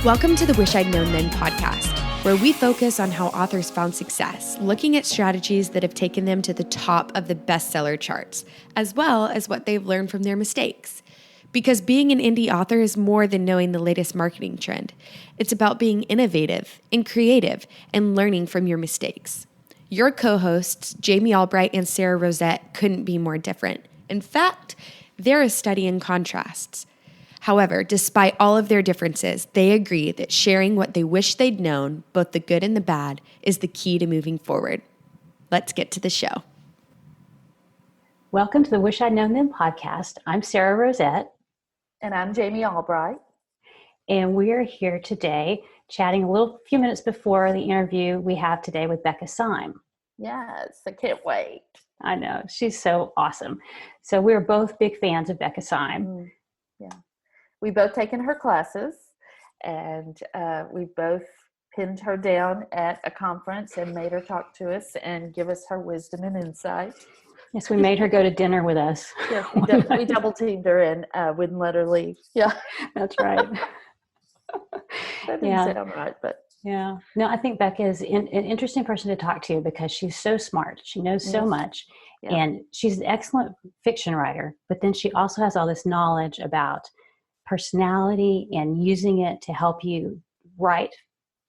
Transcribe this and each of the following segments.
Welcome to the Wish I'd Known Then podcast, where we focus on how authors found success, looking at strategies that have taken them to the top of the bestseller charts, as well as what they've learned from their mistakes. Because being an indie author is more than knowing the latest marketing trend. It's about being innovative and creative and learning from your mistakes. Your co-hosts, Jami Albright and Sara Rosett, couldn't be more different. In fact, they're a study in contrasts. However, despite all of their differences, they agree that sharing what they wish they'd known, both the good and the bad, is the key to moving forward. Let's get to the show. Welcome to the Wish I'd Known Then podcast. I'm Sara Rosett. And I'm Jami Albright. And we are here today chatting a few minutes before the interview we have today with Becca Syme. Yes, I can't wait. I know, she's so awesome. So we're both big fans of Becca Syme. Yeah. We've both taken her classes, and we both pinned her down at a conference and made her talk to us and give us her wisdom and insight. Yes, we made her go to dinner with us. Yeah, we double teamed her and wouldn't let her leave. Yeah, that's right. That didn't sound right, but yeah. No, I think Becca is an interesting person to talk to because she's so smart. She knows so much, and she's an excellent fiction writer. But then she also has all this knowledge about personality and using it to help you write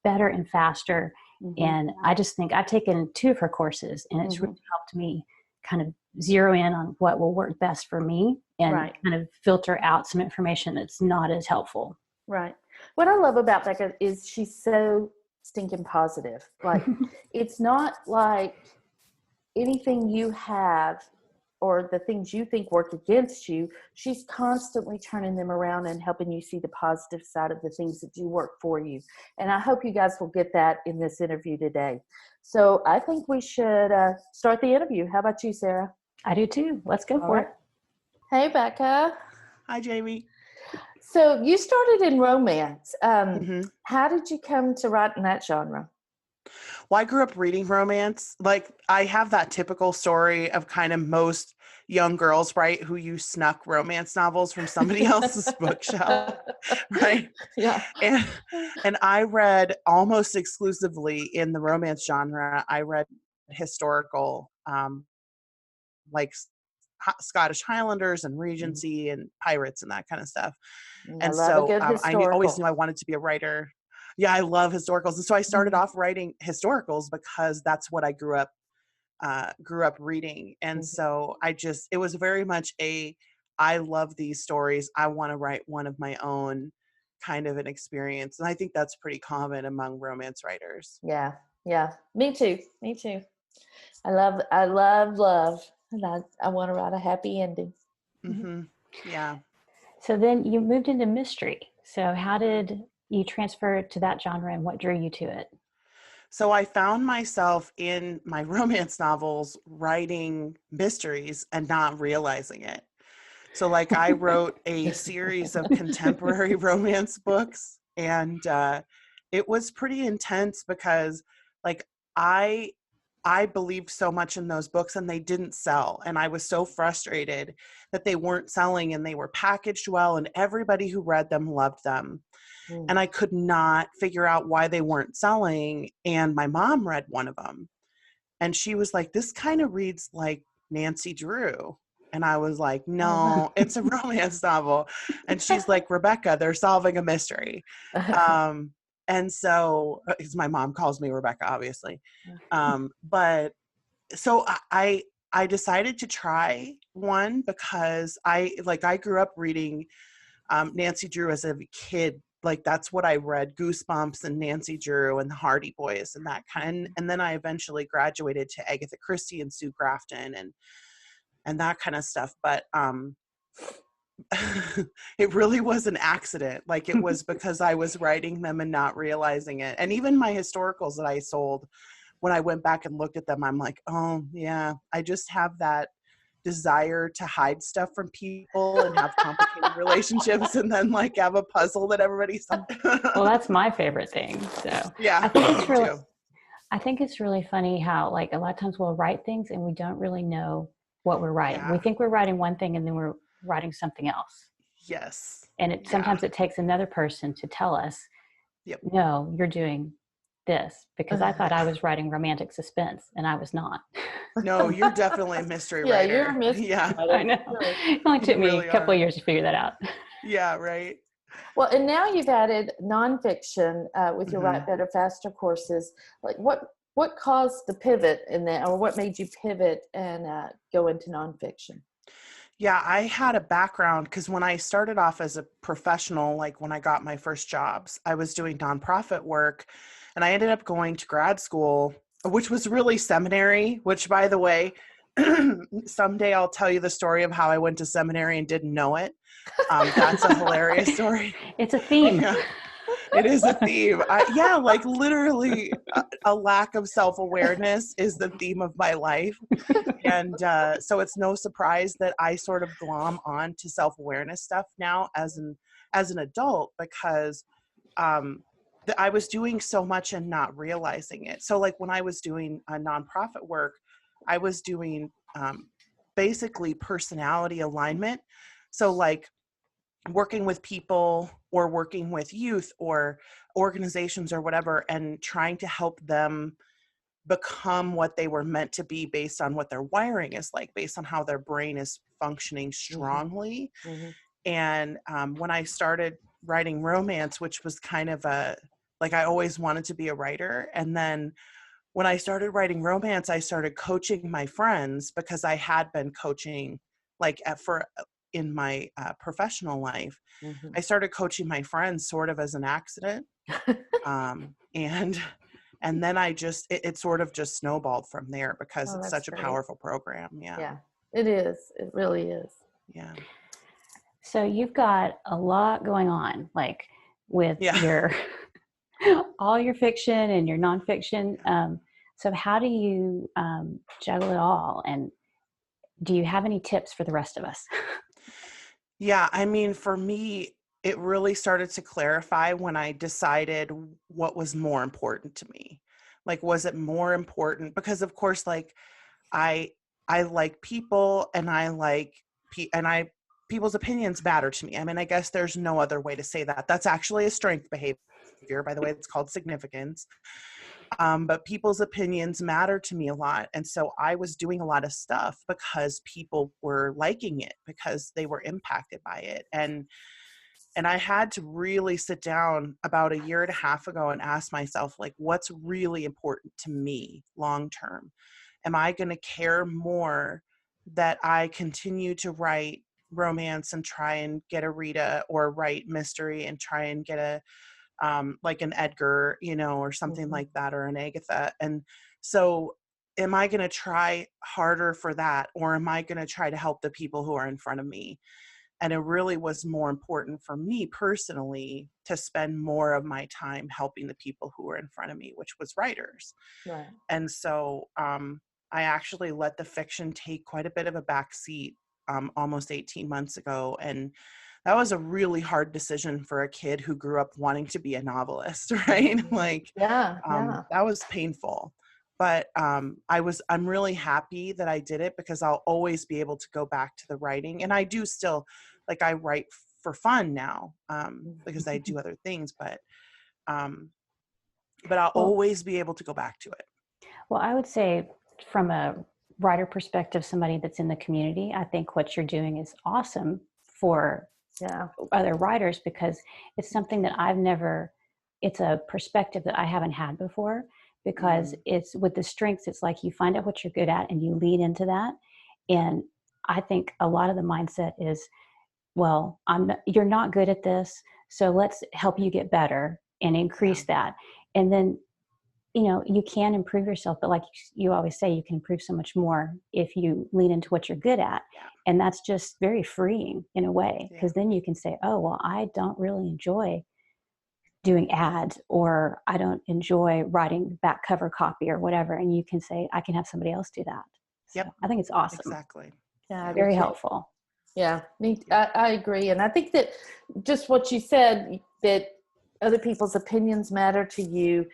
better and faster. Mm-hmm. And I just think I've taken 2 of her courses, and it's really helped me kind of zero in on what will work best for me and kind of filter out some information that's not as helpful. Right. What I love about Becca is she's so stinking positive. Like, it's not like anything you have or the things you think work against you. She's constantly turning them around and helping you see the positive side of the things that do work for you. And I hope you guys will get that in this interview today. So I think we should start the interview. How about you, Sara? I do too. Let's go for it. Hey, Becca. Hi, Jami. So you started in romance. How did you come to write in that genre? Well, I grew up reading romance. Like, I have that typical story of kind of most young girls, right, who you snuck romance novels from somebody else's bookshelf, right? Yeah. And I read almost exclusively in the romance genre. I read historical, like Scottish Highlanders and Regency and pirates and that kind of stuff. And so I always knew I wanted to be a writer. Yeah, I love historicals. And so I started off writing historicals because that's what I grew up reading. And so it was very much I love these stories. I want to write one of my own kind of an experience. And I think that's pretty common among romance writers. Yeah. Yeah. Me too. I love. And I want to write a happy ending. Mm-hmm. Yeah. So then you moved into mystery. So how did you transfer to that genre and what drew you to it? So I found myself in my romance novels writing mysteries and not realizing it. So like I wrote a series of contemporary romance books, and it was pretty intense because like I believed so much in those books and they didn't sell. And I was so frustrated that they weren't selling and they were packaged well and everybody who read them loved them. And I could not figure out why they weren't selling. And my mom read one of them and she was like, this kind of reads like Nancy Drew. And I was like, no, it's a romance novel. And she's like, Rebecca, they're solving a mystery. And so, because my mom calls me Rebecca, obviously. But so I decided to try one because I grew up reading Nancy Drew as a kid. Like that's what I read, Goosebumps and Nancy Drew and the Hardy Boys and that kind. And then I eventually graduated to Agatha Christie and Sue Grafton and that kind of stuff. But it really was an accident. Like it was because I was writing them and not realizing it. And even my historicals that I sold, when I went back and looked at them, I'm like, oh yeah, I just have that desire to hide stuff from people and have complicated relationships and then like have a puzzle that everybody saw. Well, that's my favorite thing. So yeah, I think it's really funny how like a lot of times we'll write things and we don't really know what we're writing. We think we're writing one thing and then we're writing something else. Yes. And sometimes it takes another person to tell us Yep. no, you're doing this, because I thought I was writing romantic suspense and I was not. No, you're definitely a mystery Yeah, writer. you're a mystery Yeah. writer. I know. Sure. It only took You me really a couple are. of years to figure that out. Yeah, right. Well, and now you've added nonfiction with your Mhm. Write Better Faster courses. Like what caused the pivot in that, or what made you pivot and go into nonfiction? Yeah, I had a background because when I started off as a professional, like when I got my first jobs, I was doing nonprofit work, and I ended up going to grad school, which was really seminary, which, by the way, someday I'll tell you the story of how I went to seminary and didn't know it. That's a hilarious story. It's a theme. Yeah. It is a theme. Yeah, like literally a lack of self-awareness is the theme of my life. And so it's no surprise that I sort of glom on to self-awareness stuff now as an adult, because I was doing so much and not realizing it. So like when I was doing nonprofit work, I was doing basically personality alignment. So like working with people or working with youth or organizations or whatever, and trying to help them become what they were meant to be based on what their wiring is like, based on how their brain is functioning strongly. Mm-hmm. And when I started writing romance, which was kind of like I always wanted to be a writer. And then when I started writing romance, I started coaching my friends, because I had been coaching like in my professional life. Mm-hmm. I started coaching my friends sort of as an accident. And then it sort of just snowballed from there, because it's that's such a great. powerful program. Yeah. Yeah, it is. It really is. Yeah. So you've got a lot going on, like with Yeah. your all your fiction and your nonfiction. So how do you juggle it all? And do you have any tips for the rest of us? Yeah. I mean, for me, it really started to clarify when I decided what was more important to me. Like, was it more important? Because of course, like I like people, and I like people's opinions matter to me. I mean, I guess there's no other way to say that. That's actually a strength behavior, by the way. It's called significance. But people's opinions matter to me a lot. And so I was doing a lot of stuff because people were liking it, because they were impacted by it. And I had to really sit down about a year and a half ago and ask myself, like, what's really important to me long term? Am I going to care more that I continue to write romance and try and get a Rita, or write mystery and try and get a like an Edgar, or something Mm-hmm. like that, or an Agatha? And so am I going to try harder for that, or am I going to try to help the people who are in front of me? And it really was more important for me personally to spend more of my time helping the people who were in front of me, which was writers. Right. And so I actually let the fiction take quite a bit of a back seat almost 18 months ago. And that was a really hard decision for a kid who grew up wanting to be a novelist, right? Like, Yeah. that was painful. But I'm really happy that I did it, because I'll always be able to go back to the writing. And I do still, like, I write for fun now because I do other things, but I'll always be able to go back to it. Well, I would say from a writer perspective, somebody that's in the community, I think what you're doing is awesome for other writers, because it's something that it's a perspective that I haven't had before, because it's with the strengths, it's like you find out what you're good at and you lean into that. And I think a lot of the mindset is, well, you're not good at this, so let's help you get better and increase that. And then, you can improve yourself, but like you always say, you can improve so much more if you lean into what you're good at. Yeah. And that's just very freeing in a way, because then you can say, oh, well, I don't really enjoy doing ads, or I don't enjoy writing back cover copy or whatever. And you can say, I can have somebody else do that. So I think it's awesome. Exactly. Yeah. Very helpful. Yeah, I agree. And I think that just what you said, that other people's opinions matter to you,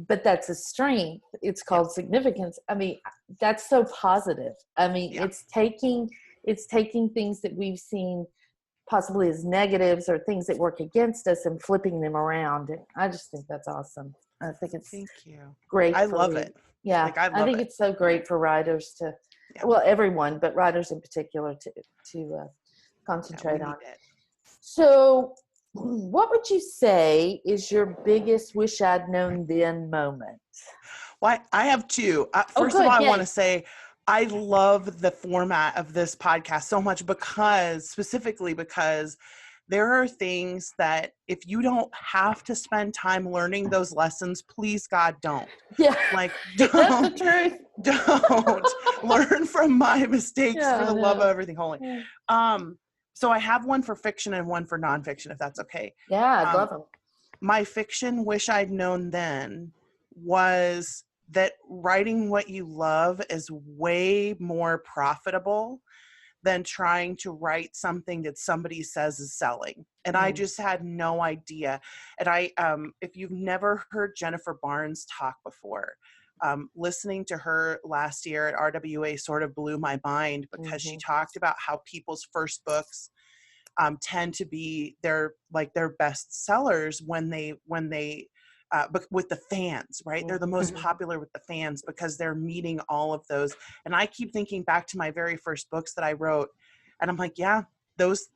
but that's a strength. It's called significance. I mean, that's so positive. I mean, it's taking things that we've seen possibly as negatives or things that work against us and flipping them around. And I just think that's awesome. I think it's Thank you. great. I love it. Yeah. Like, I I think love it. it's so great for writers to, Yeah. well, everyone, but writers in particular to concentrate on. It. So what would you say is your biggest wish I'd known then moment? Well, I have two. First good, of all, I yay. want to say I love the format of this podcast so much specifically because there are things that if you don't have to spend time learning those lessons, please God, don't. Yeah. Like, That's the truth. don't learn from my mistakes Yeah, for the I love know. of everything holy. Yeah. So I have one for fiction and one for nonfiction, if that's okay. Yeah, I'd love them. My fiction wish I'd known then was that writing what you love is way more profitable than trying to write something that somebody says is selling. And I just had no idea. And if you've never heard Jennifer Barnes talk before, listening to her last year at RWA sort of blew my mind because she talked about how people's first books tend to be their best sellers when they but with the fans, right? They're the most popular with the fans because they're meeting all of those. And I keep thinking back to my very first books that I wrote, and I'm like, yeah, those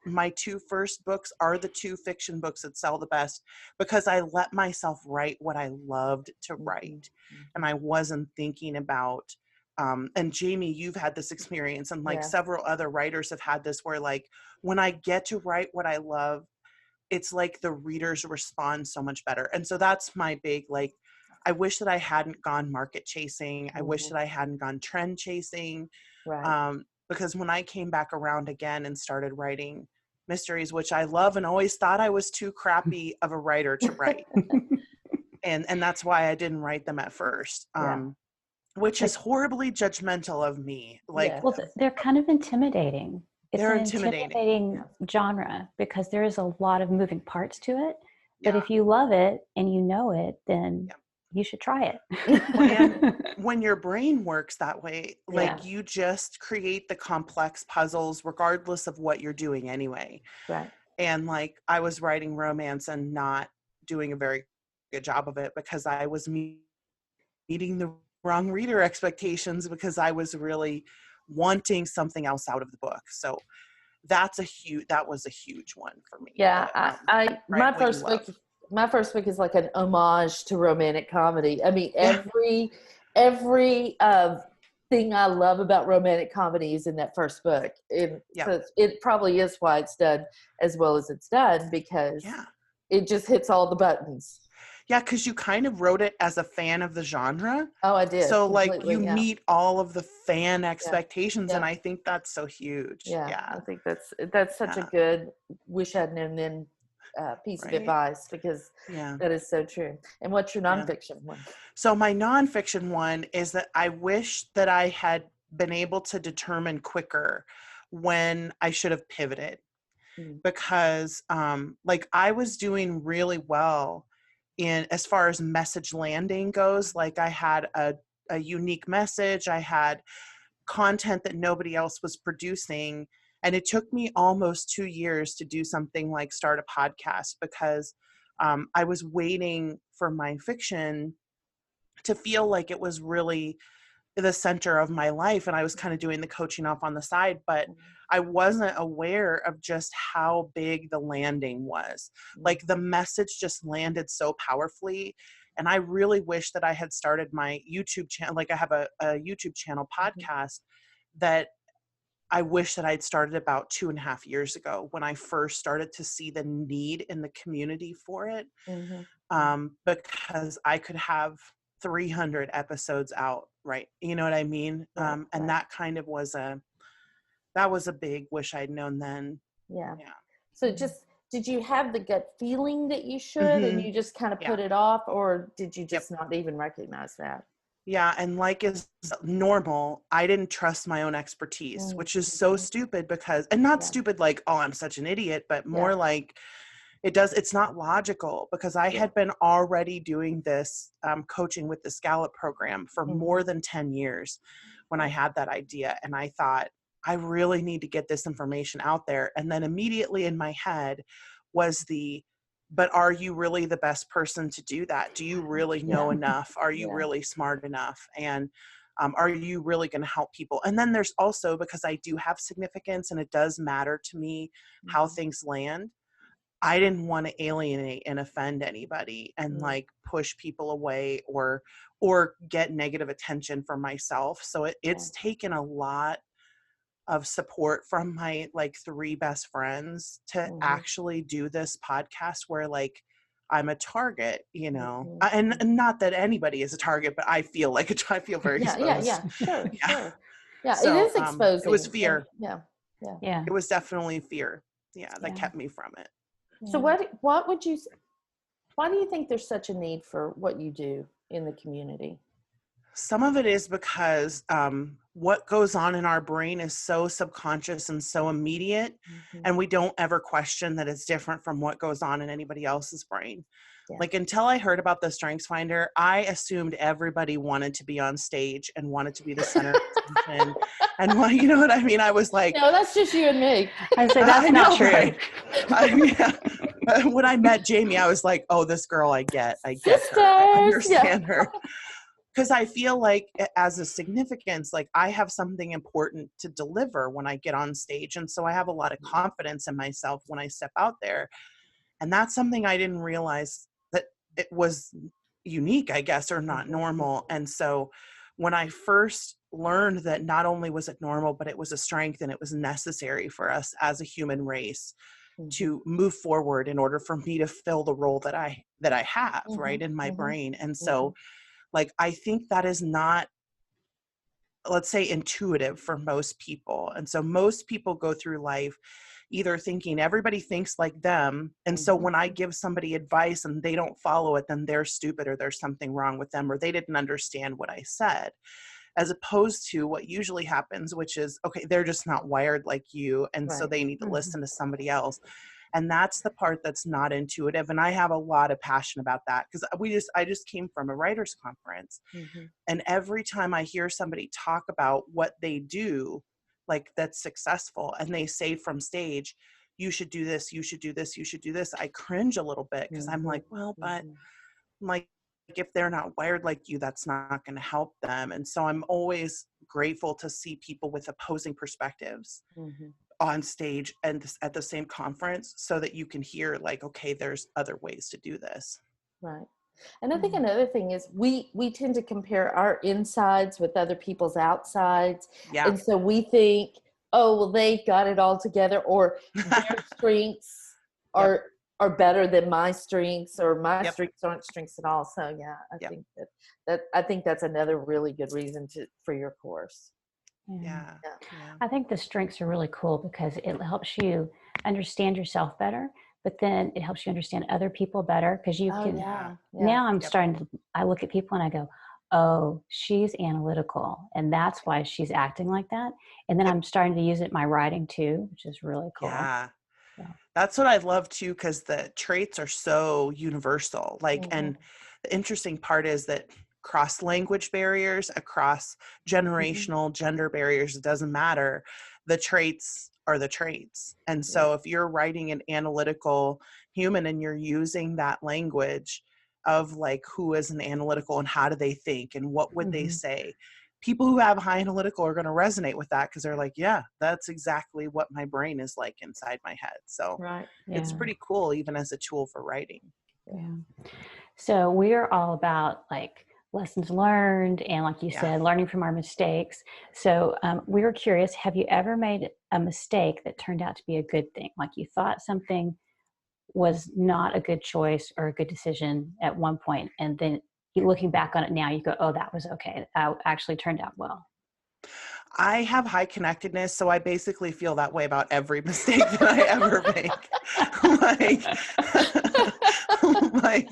my two first books are the two fiction books that sell the best because I let myself write what I loved to write, and I wasn't thinking about. And Jami, you've had this experience, and several other writers have had this, where when I get to write what I love, it's like the readers respond so much better. And so that's my big, I wish that I hadn't gone market chasing. I wish that I hadn't gone trend chasing. Right. Because when I came back around again and started writing mysteries, which I love and always thought I was too crappy of a writer to write. and that's why I didn't write them at first. Which is horribly judgmental of me. Well, they're kind of intimidating. It's They're an intimidating genre because there is a lot of moving parts to it. But if you love it and you know it, then you should try it. And when your brain works that way, you just create the complex puzzles regardless of what you're doing anyway. Right. And I was writing romance and not doing a very good job of it because I was meeting the wrong reader expectations because I was really wanting something else out of the book. So that was a huge one for me. Yeah. My first book is like an homage to romantic comedy. I mean, every thing I love about romantic comedy is in that first book. So it probably is why it's done as well as it's done, because it just hits all the buttons. Yeah, because you kind of wrote it as a fan of the genre. Oh, I did. So you meet all of the fan expectations, and I think that's so huge. Yeah. I think that's such a good wish I'd known then piece of advice, because that is so true. And what's your nonfiction one? So my nonfiction one is that I wish that I had been able to determine quicker when I should have pivoted, because I was doing really well in as far as message landing goes. I had a unique message. I had content that nobody else was producing. And it took me almost 2 years to do something like start a podcast, because I was waiting for my fiction to feel like it was really the center of my life. And I was kind of doing the coaching off on the side, but I wasn't aware of just how big the landing was. The message just landed so powerfully. And I really wish that I had started my YouTube channel. I have a YouTube channel podcast that I wish that I'd started about 2.5 years ago, when I first started to see the need in the community for it. Because I could have 300 episodes out, right? You know what I mean? And that kind of was a big wish I'd known then. Yeah. So did you have the gut feeling that you should, and you just kind of put it off, or did you just not even recognize that? Yeah. And is normal, I didn't trust my own expertise, which is so stupid, because, and not stupid oh, I'm such an idiot, but more it's not logical, because I had been already doing this coaching with this Gallup program for more than 10 years when I had that idea. And I thought, I really need to get this information out there. And then immediately in my head was but are you really the best person to do that? Do you really know enough? Are you really smart enough? And are you really going to help people? And then there's also, because I do have significance and it does matter to me how things land, I didn't want to alienate and offend anybody and like push people away or get negative attention for myself. So it's taken a lot of support from my like 3 best friends to actually do this podcast where like I'm a target, you know, and not that anybody is a target, but I feel like I feel very exposed. Sure. Yeah, So, it is exposing. it was fear. Yeah. It was definitely fear. That kept me from it. So what would you, why do you think there's such a need for what you do in the community? Some of it is because what goes on in our brain is so subconscious and so immediate, and we don't ever question that it's different from what goes on in anybody else's brain. Like until I heard about the Strengths Finder, I assumed everybody wanted to be on stage and wanted to be the center of attention. And you know what I mean? I was like, no, that's just you and me. I say that's not true. Right? When I met Jami, I was like, oh, this girl, I get her. I understand her. Because I feel like as a significance, like I have something important to deliver when I get on stage. And so I have a lot of confidence in myself when I step out there. And that's something I didn't realize that it was unique, I guess, or not normal. And so when I first learned that not only was it normal, but it was a strength and it was necessary for us as a human race to move forward in order for me to fill the role that I have, right, in my brain. And so like, I think that is not, let's say, intuitive for most people. And so most people go through life either thinking everybody thinks like them. And so when I give somebody advice and they don't follow it, then they're stupid or there's something wrong with them or they didn't understand what I said. As opposed to what usually happens, which is, okay, they're just not wired like you. And so they need to listen to somebody else. And that's the part that's not intuitive. And I have a lot of passion about that because I just came from a writer's conference. And every time I hear somebody talk about what they do, like that's successful, and they say from stage, you should do this, you should do this, you should do this, I cringe a little bit because I'm like, well, but like, if they're not wired like you, that's not going to help them. And so I'm always grateful to see people with opposing perspectives on stage and at the same conference so that you can hear like, okay, there's other ways to do this. Right. And I think another thing is we tend to compare our insides with other people's outsides. Yeah. And so we think, oh, well, they got it all together, or their strengths are better than my strengths, or my strengths aren't strengths at all. So I think that's another really good reason for your course. Yeah. I think the strengths are really cool because it helps you understand yourself better, but then it helps you understand other people better because you can. Now I'm starting to, I look at people and I go, oh, she's analytical and that's why she's acting like that. And then I'm starting to use it in my writing too, which is really cool. Yeah. That's what I love too, because the traits are so universal. Like, and the interesting part is that cross language barriers, across generational gender barriers, it doesn't matter. The traits are the traits. And so if you're writing an analytical human and you're using that language of like, who is an analytical and how do they think and what would they say? People who have high analytical are going to resonate with that because they're like, yeah, that's exactly what my brain is like inside my head. So it's pretty cool, even as a tool for writing. So we're all about like lessons learned and, like you said, learning from our mistakes. So we were curious, have you ever made a mistake that turned out to be a good thing? Like you thought something was not a good choice or a good decision at one point, and then looking back on it now, you go, oh, that was okay. That actually turned out well. I have high connectedness, so I basically feel that way about every mistake that I ever make. like,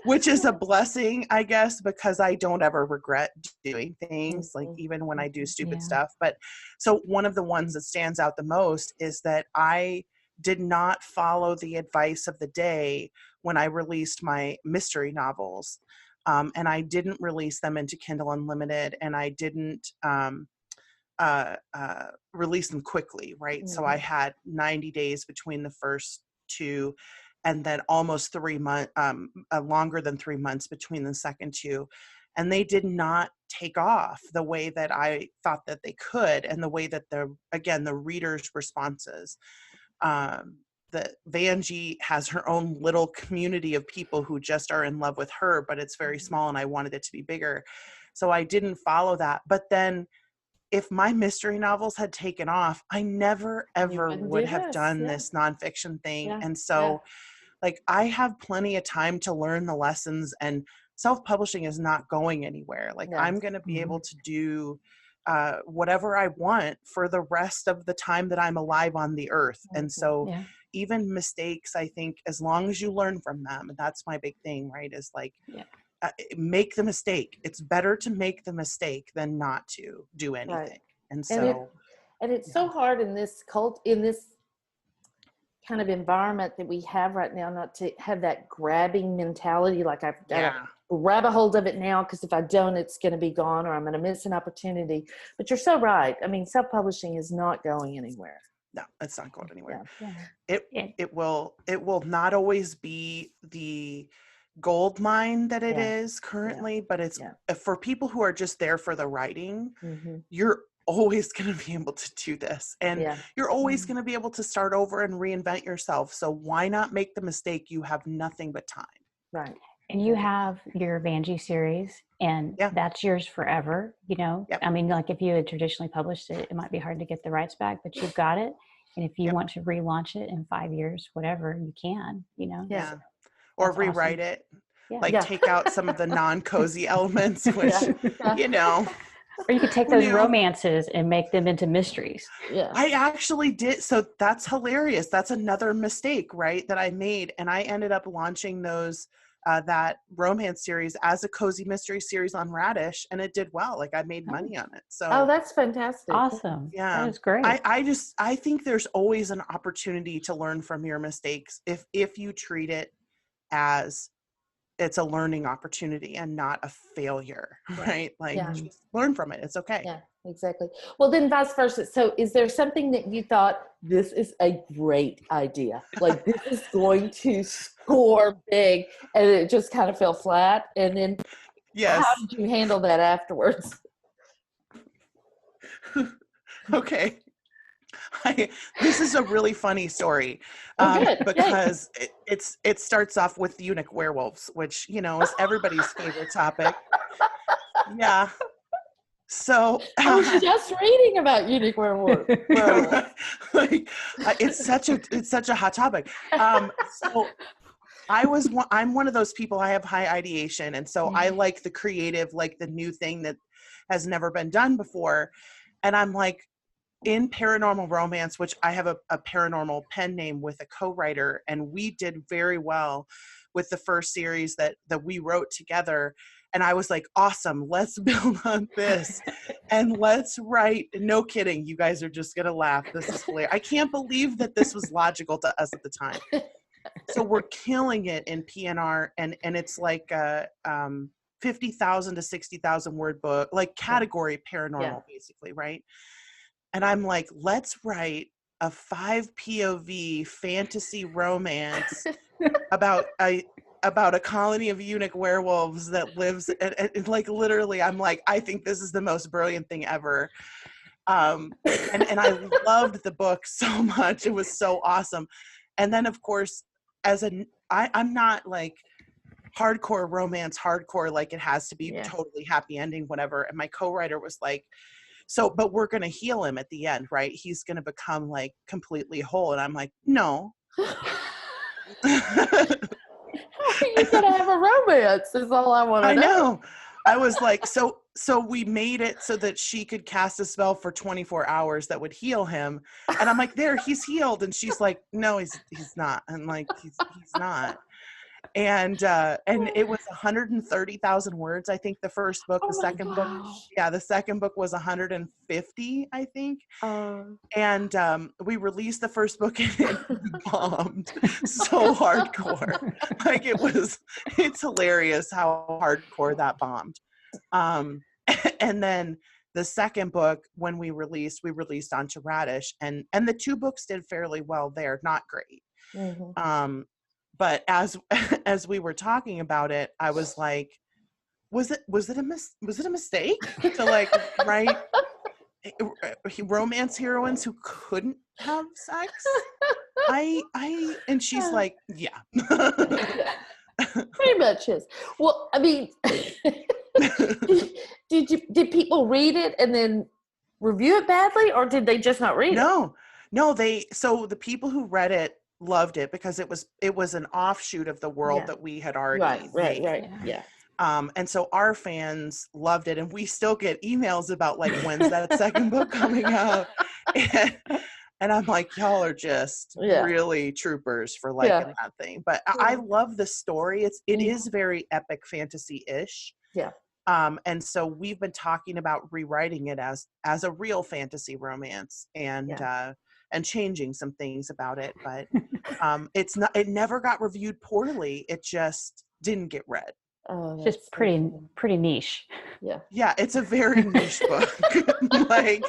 which is a blessing, I guess, because I don't ever regret doing things, like even when I do stupid stuff. But so one of the ones that stands out the most is that I did not follow the advice of the day when I released my mystery novels. And I didn't release them into Kindle Unlimited, and I didn't release them quickly, right? So I had 90 days between the first two, and then almost 3 months, longer than 3 months between the second two. And they did not take off the way that I thought that they could, and the way that the readers' responses. That Vanjie has her own little community of people who just are in love with her, but it's very small, and I wanted it to be bigger. So I didn't follow that. But then if my mystery novels had taken off, I never, ever would have done this nonfiction thing. And so like, I have plenty of time to learn the lessons, and self-publishing is not going anywhere. Like, I'm going to be able to do whatever I want for the rest of the time that I'm alive on the earth. And so even mistakes, I think, as long as you learn from them, and that's my big thing, right? Is like, make the mistake. It's better to make the mistake than not to do anything. Right. And so, and it's so hard in this kind of environment that we have right now, not to have that grabbing mentality. Like, I've got to grab a hold of it now, because if I don't, it's going to be gone, or I'm going to miss an opportunity. But you're so right. I mean, self-publishing is not going anywhere. No, it's not going anywhere. It will not always be the gold mine that it is currently, but it's for people who are just there for the writing. You're always going to be able to do this, and you're always going to be able to start over and reinvent yourself. So why not make the mistake? You have nothing but time. Right. And you have your Vanjie series, and that's yours forever. You know, I mean, like, if you had traditionally published it, it might be hard to get the rights back, but you've got it. And if you want to relaunch it in 5 years, whatever, you can, you know. Yeah. Or rewrite it. Like, take out some of the non-cozy elements, which, you know. Or you could take those romances and make them into mysteries. Yeah. I actually did. So that's hilarious. That's another mistake, right, that I made. And I ended up launching those, that romance series as a cozy mystery series on Radish, and it did well. Like, I made money on it. So that's fantastic. Awesome. Yeah. That was great. I think there's always an opportunity to learn from your mistakes if you treat it as it's a learning opportunity and not a failure, right? Like, just learn from it. It's okay. Yeah, exactly. Well, then vice versa. So is there something that you thought, this is a great idea, like, this is going to score big, and it just kind of fell flat? And then how did you handle that afterwards? Okay. This is a really funny story, because it starts off with eunuch werewolves, which, you know, is everybody's favorite topic. Yeah. So I was just reading about eunuch werewolves. Like, it's such a hot topic. So I'm one of those people. I have high ideation, and so I like the creative, like the new thing that has never been done before. And I'm like, in paranormal romance, which I have a paranormal pen name with a co-writer, and we did very well with the first series that we wrote together. And I was like, awesome, let's build on this and let's write. No kidding. You guys are just going to laugh. This is hilarious. I can't believe that this was logical to us at the time. So we're killing it in PNR, and it's like a 50,000 to 60,000 word book, like category paranormal, basically, right? And I'm like, let's write a 5 POV fantasy romance about a colony of eunuch werewolves that lives, and like, literally, I'm like, I think this is the most brilliant thing ever. And I loved the book so much. It was so awesome. And then, of course, I'm not like hardcore romance, like it has to be totally happy ending, whatever. And my co-writer was like, so, but we're going to heal him at the end, right? He's going to become like completely whole. And I'm like, no. How are you going to have a romance is all I want to know. I know. I was like, so we made it so that she could cast a spell for 24 hours that would heal him. And I'm like, there, he's healed. And she's like, no, he's not. And like, he's not. And it was 130,000 words, I think, the first book. The second book was 150, I think. And we released the first book, and it bombed so hardcore. Like, it's hilarious how hardcore that bombed. And then the second book, when we released onto Radish, and the 2 books did fairly well there, not great. Mm-hmm. But as we were talking about it, I was like, was it a mistake to like write romance heroines who couldn't have sex? And she's like, yeah. Pretty much is. Well, I mean, did people read it and then review it badly, or did they just not read it? No, so the people who read it loved it because it was an offshoot of the world that we had already made. Right. Yeah. And so our fans loved it, and we still get emails about like, when's that second book coming out? And I'm like, y'all are just really troopers for liking that thing. But I love the story. It is very epic fantasy-ish. Yeah. And so we've been talking about rewriting it as a real fantasy romance and changing some things about it. But it never got reviewed poorly. It just didn't get read. Oh, just pretty niche. Yeah, it's a very niche book. Like,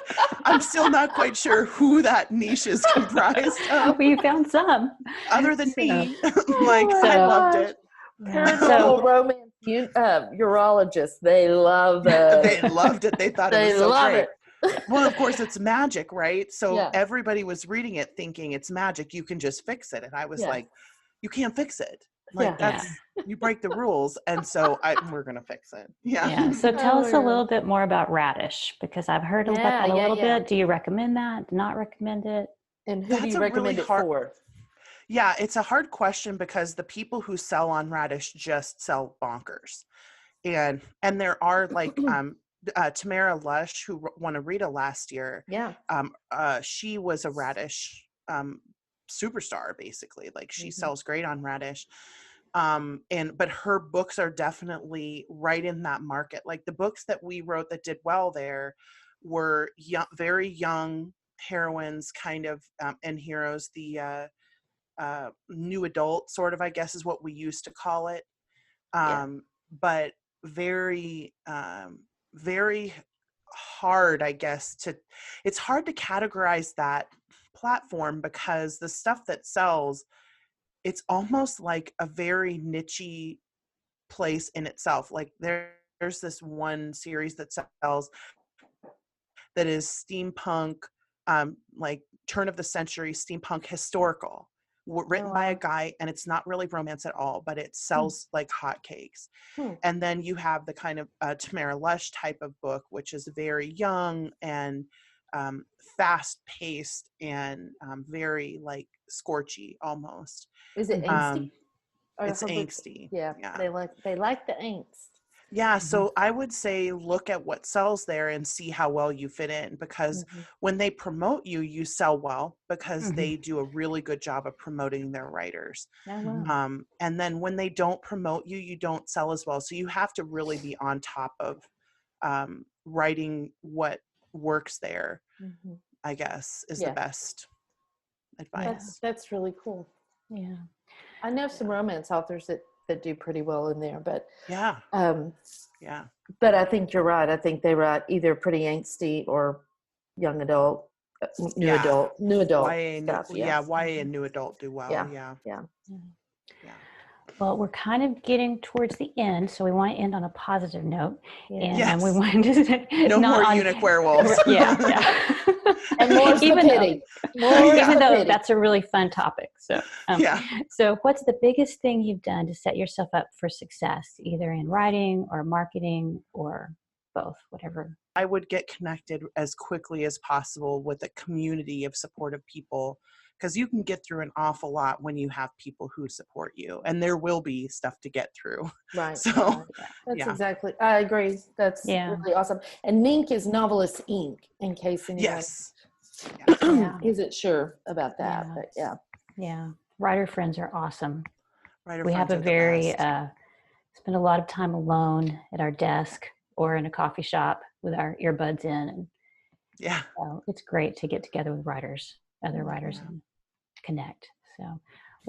I'm still not quite sure who that niche is comprised of. Well, you found some. Other than me. Like, I loved it. Paranormal romance urologists, they love it. They loved it. They thought it was so great. It. Well, of course, it's magic, right? So everybody was reading it thinking it's magic. You can just fix it. And I was like, you can't fix it. Like, you break the rules. And so we're going to fix it. Yeah. So tell us a little bit more about Radish, because I've heard about that a little bit. Do you recommend that? Not recommend it? And who do you recommend it for? Yeah, it's a hard question because the people who sell on Radish just sell bonkers. And there are like Tamara Lush, who won a Rita last year. Yeah. She was a Radish superstar, basically. Like, she sells great on Radish. But her books are definitely right in that market. Like, the books that we wrote that did well there were very young heroines kind of, and heroes. The new adult sort of, I guess, is what we used to call it. But very, very hard, I guess, it's hard to categorize that platform because the stuff that sells, it's almost like a very niche-y place in itself. Like, there's this one series that sells that is steampunk, like turn of the century steampunk historical, written by a guy, and it's not really romance at all, but it sells like hotcakes. And then you have the kind of Tamara Lush type of book, which is very young and fast-paced and very like scorchy almost. Is it angsty? It's angsty. Yeah. They like the angst. Yeah, so I would say look at what sells there and see how well you fit in, because when they promote you, you sell well because they do a really good job of promoting their writers. And then when they don't promote you, you don't sell as well. So you have to really be on top of writing what works there, I guess, is the best advice. That's really cool. Yeah. I know some romance authors that do pretty well in there, but but I think you're right. I think they write either pretty angsty or young adult, new adult stuff. YA and new adult do well. Yeah. Well, we're kind of getting towards the end, so we want to end on a positive note. And we want to no more eunuch werewolves. And more stupidity. Even though that's a really fun topic. So, so what's the biggest thing you've done to set yourself up for success, either in writing or marketing or both, whatever? I would get connected as quickly as possible with a community of supportive people, because you can get through an awful lot when you have people who support you, and there will be stuff to get through. Right. So that's exactly. I agree. That's really awesome. And Mink is Novelist Inc. In case anyone isn't sure about that, but writer friends are awesome. We have a very spend a lot of time alone at our desk or in a coffee shop with our earbuds in, and it's great to get together with other writers, and connect.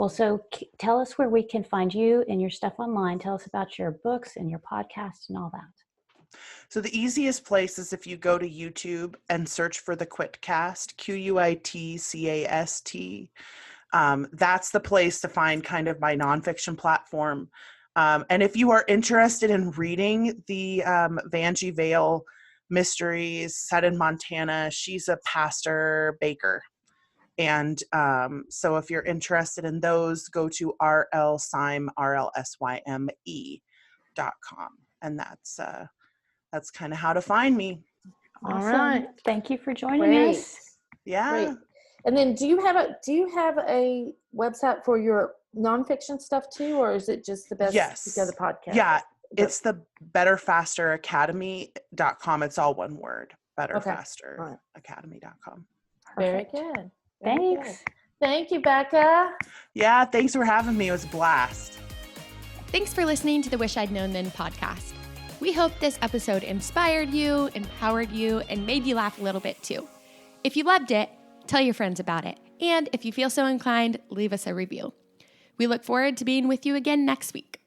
So tell us where we can find you and your stuff online. Tell us about your books and your podcast and all that. So the easiest place is if you go to YouTube and search for the Quitcast, Quitcast. That's the place to find kind of my nonfiction platform. And if you are interested in reading the Vanjie Vale mysteries set in Montana, she's a pastor baker. And so if you're interested in those, go to rlsyme, rlsyme.com. And that's kind of how to find me. Awesome. All right. Thank you for joining Great. us. Yeah. Great. And then do you have a website for your nonfiction stuff too, or is it just the best Yes. to go to the podcast? Yeah. It's the betterfasteracademy.com. It's all one word. Betterfasteracademy.com. Very good. Thanks. Thank you, Becca. Yeah, thanks for having me. It was a blast. Thanks for listening to the Wish I'd Known Then podcast. We hope this episode inspired you, empowered you, and made you laugh a little bit too. If you loved it, tell your friends about it. And if you feel so inclined, leave us a review. We look forward to being with you again next week.